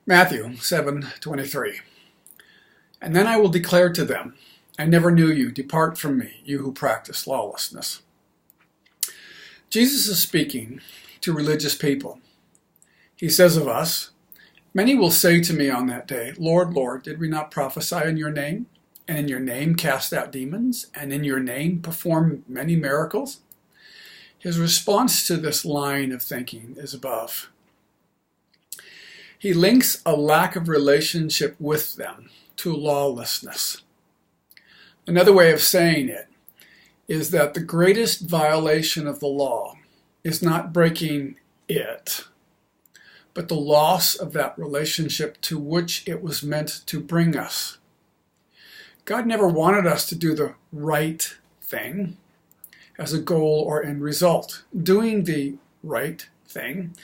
Matthew 7:23. And then I will declare to them, I never knew you. Depart from me, you who practice lawlessness. Jesus is speaking to religious people. He says of us, many will say to me on that day, Lord, Lord, did we not prophesy in your name? And in your name cast out demons? And in your name perform many miracles? His response to this line of thinking is above. He links a lack of relationship with them to lawlessness. Another way of saying it is that the greatest violation of the law is not breaking it, but the loss of that relationship to which it was meant to bring us. God never wanted us to do the right thing as a goal or end result. Doing the right thing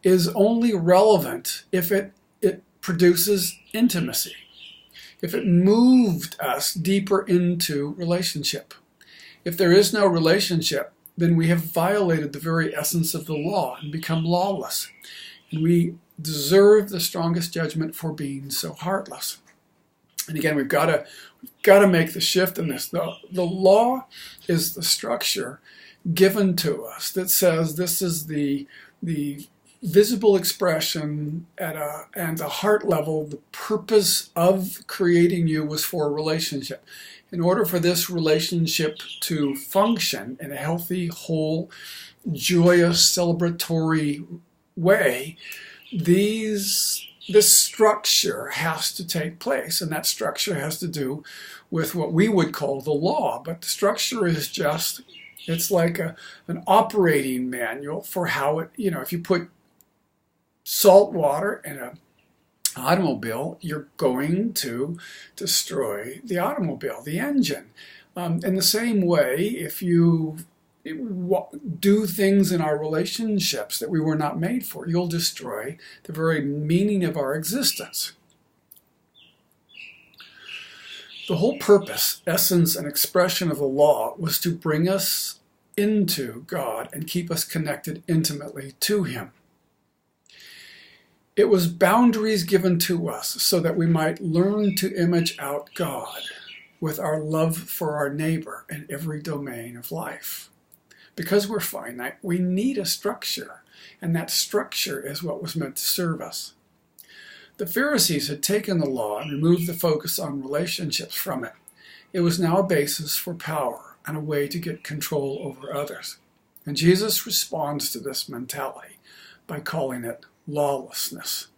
is only relevant if it produces intimacy, if it moved us deeper into relationship. If there is no relationship, then we have violated the very essence of the law and become lawless. And we deserve the strongest judgment for being so heartless. And again, we've got to make the shift in this. The law is the structure given to us that says this is the visible expression and a heart level. The purpose of creating you was for a relationship. In order for this relationship to function in a healthy, whole, joyous, celebratory way, this structure has to take place, and that structure has to do with what we would call the law. But the structure is it's like an operating manual for how it, if you put salt water in an automobile, you're going to destroy the automobile, the engine. In the same way, if you do things in our relationships that we were not made for, you'll destroy the very meaning of our existence. The whole purpose, essence, and expression of the law was to bring us into God and keep us connected intimately to Him. It was boundaries given to us so that we might learn to image out God with our love for our neighbor in every domain of life. Because we're finite, we need a structure, and that structure is what was meant to serve us. The Pharisees had taken the law and removed the focus on relationships from it. It was now a basis for power and a way to get control over others. And Jesus responds to this mentality by calling it lawlessness.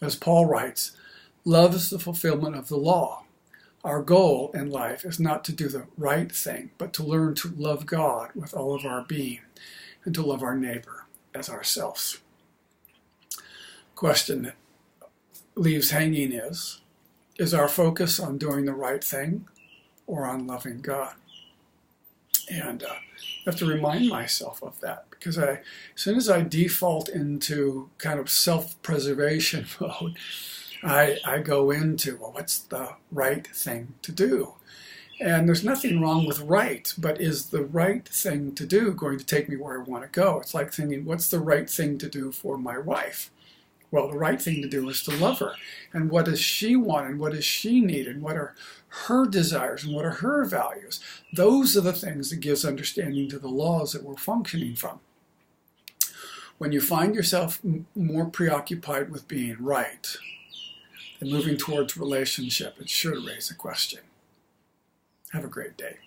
As Paul writes, love is the fulfillment of the law. Our goal in life is not to do the right thing, but to learn to love God with all of our being and to love our neighbor as ourselves. Question that leaves hanging is our focus on doing the right thing or on loving God? And I have to remind myself of that, because as soon as I default into kind of self-preservation mode, I go into, well, what's the right thing to do? And there's nothing wrong with right, but is the right thing to do going to take me where I want to go? It's like thinking, what's the right thing to do for my wife? Well, the right thing to do is to love her. And what does she want, and what does she need, and what are her desires, and what are her values? Those are the things that gives understanding to the laws that we're functioning from. When you find yourself more preoccupied with being right than moving towards relationship, it's sure to raise a question. Have a great day.